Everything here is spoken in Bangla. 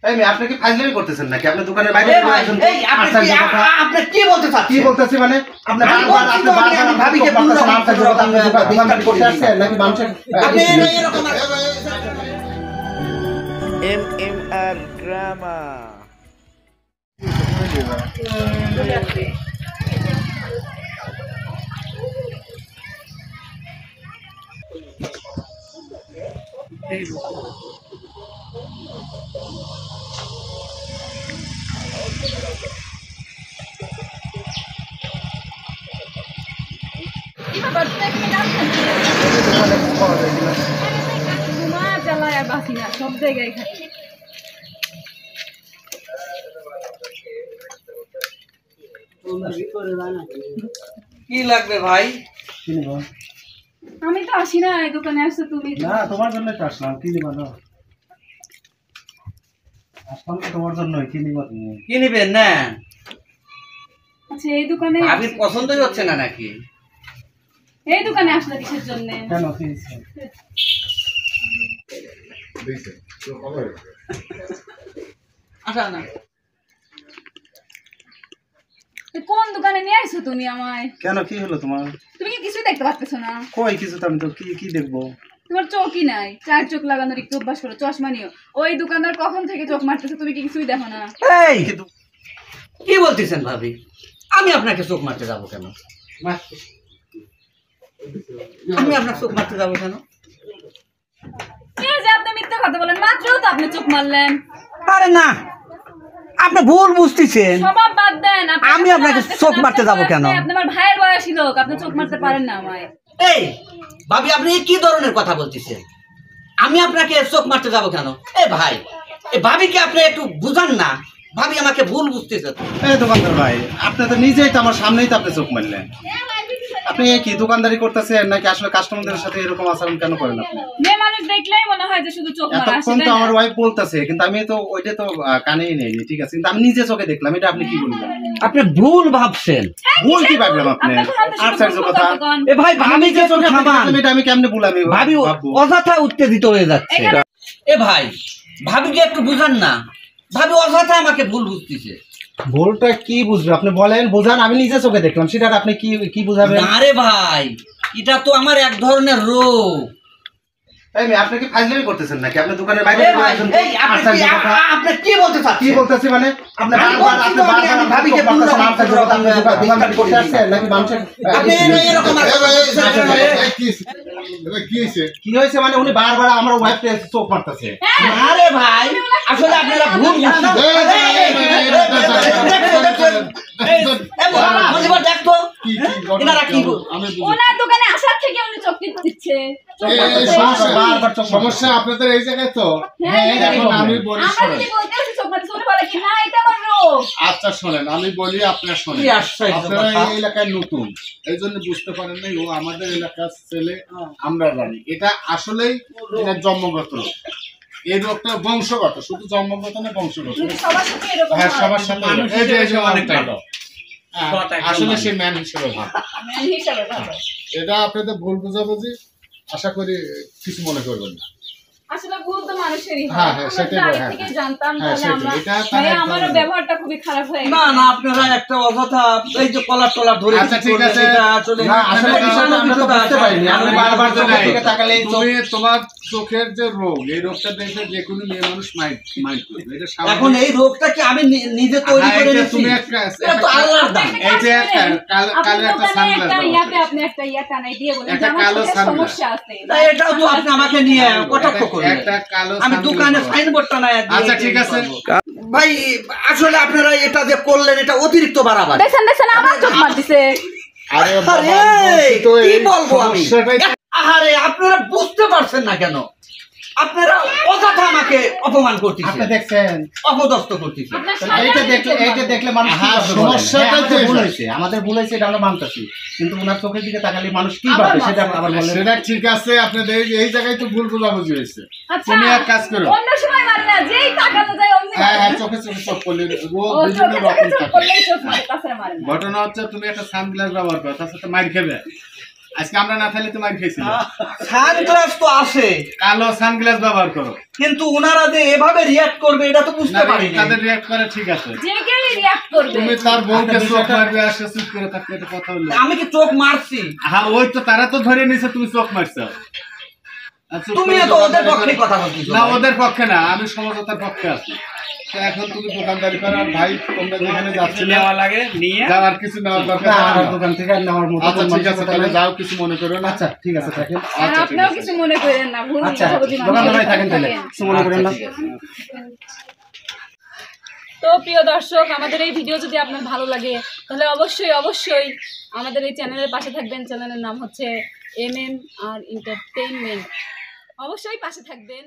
এই মেয়ে আপনি কি ফাইজলামি করতেছেন নাকি? আপনি দোকানের বাইরে আপনি কি বলতে চাচ্ছেন? কি বলতেছি মানে আপনি বারবার ভাবিকে দোকান করতে আসছেন নাকি মানুষের আপনি এরকম MMR Drama. সব জায়গায় খাই কি লাগবে ভাই? আমি তো আসি না এই দোকানে আসছো তুমি। না তোমার জন্য তো আসলাম। কি নিবা না? আসলাম তো তোমার জন্যই। কি নিবা তুমি? কি নেবেন না? আচ্ছা এই দোকানে ভাবির পছন্দই হচ্ছে না নাকি? এই দোকানে আসলে কিসের জন্য? কেন কি হইছে? আসা না। কোন দোকানে নিয়ে আসছো তুমি আমায়? কেন কি হলো তোমার? তুমি কি কিছুই দেখতে পাচ্ছ না? কই কিছু তো আমি তো কি দেখবো? তোমার চোখই নাই, চার চোখ লাগানোর একটু অভ্যাস করো, চশমা নিও। ওই দোকানদার কখন থেকে চোখ মারতেছে, তুমি কি কিছুই দেখো না? এই কি বলতেছেন ভাবি? আমি আপনাকে চোখ মারতে যাবো কেন? আমি আপনার চোখ মারতে যাবো কেন? এই যে আপনি মিথ্যা কথা বলেন, মাত্রও তো আপনি চোখ মারলেন। আরে না, আপনি ভুল বুঝতেছেন। স্বভাব বাদ দেন। আমি আপনাকে চোখ মারতে যাবো কেন? আপনি আমার ভাইয়ের বয়সী লোক, আপনি চোখ মারতে পারেন না আমায়। এই ভাবি, আপনি কি ধরনের কথা বলতেছেন? আমি আপনাকে চোখ মারতে যাবো কেন? এ ভাই, এই ভাবিকে আপনি একটু বুঝান না। ভাবি আমাকে ভুল বুঝতেছে। এই দোকানদার ভাই, আপনি তো নিজেই তো আমার সামনেই তো আপনি চোখ মারলেন। আপনি কি দোকানদারি করতেছেন নাকি আসলে কাস্টমারদের সাথে এরকম আচরণ কেন করেন আপনি? মেয়ে মানুষ দেখলেই মনে হয় যে শুধু চোখ মারা। এতক্ষণ তো আমার ওয়াইফ বলতেছে, কিন্তু আমি তো ওইটা তো কানেই নেইনি, ঠিক আছে, কিন্তু আমি নিজে চোখে দেখলাম। এটা আপনি কি বললেন? আপনি ভুল ভাবছেন। ভুল কি ভাবলাম আপনি? আশ্চর্য কথা। এ ভাই, ভাবিকে চোখ থামান। এটা আমি কেমনে বলাবি? ভাবি অযথা উত্তেজিত হয়ে যাচ্ছে। এ ভাই, ভাবিকে একটু বুঝান না। ভাবি অযথা আমাকে ভুল বুঝতেছে। ভুলটা কি বুঝবে আপনি বলেন, বোঝান। আমি নিজে চোখে দেখলাম, সেটা আপনি কি বুঝাবেন? না রে ভাই, এটা তো আমার এক ধরনের রোগ। এই মেয়ে আপনি কি ফাইজলামি করতেছেন নাকি? আপনি দোকানের বাইরে আপনি কি বলতে চাচ্ছেন? কি বলতেছি মানে আপনি বারবার ভাবিকে দোকান করতে আসছেন নাকি মানুষের কি হয়েছে? মানে উনি বারবার আমার ওয়াইফকে চোখ মারতেছে। আরে ভাই, আসলে আপনারা ভুল ওনার দোকানে আসার থেকে উনি চোখ দিচ্ছে। সমস্যা আপনাদের এই জায়গায় তো। আমি বলি আচ্ছা শোনেন, আমি বলি আপনার শোনেন। আপনারা এই এলাকায় নতুন, এই জন্য বুঝতে পারেন নাই। ও আমাদের এলাকার ছেলে, আমরা জানি। এটা আসলেই জন্মগত রোগ। এই রোগটা বংশগত, শুধু জন্মগত না, বংশগত। হ্যাঁ, সবার সাথে আসলে সে ম্যান হিসেবে ভাবে। এটা আপনাদের ভুল বুঝাবুঝি, আশা করি কিছু মনে করবেন না। আসলে ভুল তো মানুষেরই হয়। হ্যাঁ, সেটাই। আগে থেকে জানতাম, তাহলে আমার ব্যবহারটা খুবই খারাপ হয়ে গেছে। না না, আপনারা একটা অযথা এই যে কলার টলার ধরে। আচ্ছা ঠিক আছে, আসলে বুঝতে পারিনি। আমি বারবার চোখের দিকে তাকালে তোমার চোখের যে রোগ, এই রোগটা দেখে যে কোনো মেয়ে মানুষ মাইন্ড করবে। এটা এখন এই রোগটা কি আমি নিজে তৈরি করে নিয়েছি? তুমি একটা এটা তো আল্লাহর দান। এই যে একটা কালো একটা সানগ্লাস দাও। আপনি একটা টানাই দিয়ে বলেন একটা যে আমার কালো চোখের সানগ্লাস। সমস্যা আছে। তাই এটাও তো আপনি আমাকে নিয়ে কটাক্ষ করলেন। একটা কালো আমি দোকানে সাইনবোর্ড টানায় দিয়ে। আচ্ছা ঠিক আছে ভাই, আসলে আপনারা এটা যে করলেন, এটা অতিরিক্ত বাড়াবাড়ি। দেখেন আমার চোখ মারতেছে। আরে কি বলবো আমি? আরে আপনারা বুঝতে পারছেন না কেন? আপনারা অযথা আমাকে অপমান করতেছেন। আপনি দেখছেন, অপদস্থ করতেছেন। এইটা দেখলে মানুষ কি ভাববে? সমস্যাটা তো ভুল হয়েছে, আমাদের ভুল হয়েছে, এটা আমরা মানতেছি, কিন্তু ওনার চোখের দিকে তাকালে মানুষ কি ভাববে সেটা আবার বলেন। সেটা ঠিক আছে, আপনাদের এই জায়গায় তো ভুল বোঝাবুঝি হয়েছে। তুমি এক কাজ করো, অন্য সময় মারে না, যেই তাকানো যায় অমনি। হ্যাঁ, চোখে চোখে চোখ করলে রোগ বিভিন্ন রকম থাকে। করলেই চোখ মারে, তাছাড়া মারে না। ঘটনা হচ্ছে তুমি একটা সানগ্লাস ব্যবহার করো, তার সাথে মাইর খাবে। আজকে আমরা না থাকলে তো মার খেয়েছিলাম। সানগ্লাস তো আছে, কালো সানগ্লাস ব্যবহার করো। কিন্তু ওনারা যে এভাবে রিয়াক্ট করবে এটা তো বুঝতে পারিনি। তাদের রিয়াক্ট করে ঠিক আছে, যে কেউ রিয়াক্ট করবে। তুমি তার বউকে চোখ মারবে আসে চুপ করে থাকলে এটা কথা হলো। আমি কি চোখ মারছি? হ্যাঁ ওই তো তারা তো ধরে নিছে তুমি চোখ মারছো। আর চুপ তুমি করে তো ওদের দোকানদারি পক্ষে করো। কথা বলছিস না ওদের পক্ষে না, আমি সমঝোতার পক্ষে আছি। তো এখন তুমি দোকানদারি করো আর ভাই তোমরা যেখানে যাচ্ছিলে যাওয়ার কিছু নেওয়ার দরকার না, নেই। আমার দোকান থেকে আর নেওয়ার মতো আচ্ছা কোনো ঠিক আছে, মানসিকতা তাহলে নাই। যাও, কিছু মনে করো না। আচ্ছা ঠিক আছে থাকেন। আর আচ্ছা, ঠিক আপনারাও আছে। কিছু মনে করেন না, ভুল আচ্ছা কথা বলছি দোকানদার ভাই থাকেন তাহলে, থাকেন। কিছু মনে করেন না। আচ্ছা, ঠিক আছে। তো প্রিয় দর্শক, আমাদের এই ভিডিও যদি আপনার ভালো লাগে তাহলে অবশ্যই অবশ্যই আমাদের এই চ্যানেলের পাশে থাকবেন। চ্যানেলের নাম হচ্ছে MM আর এন্টারটেইনমেন্ট। অবশ্যই পাশে থাকবেন।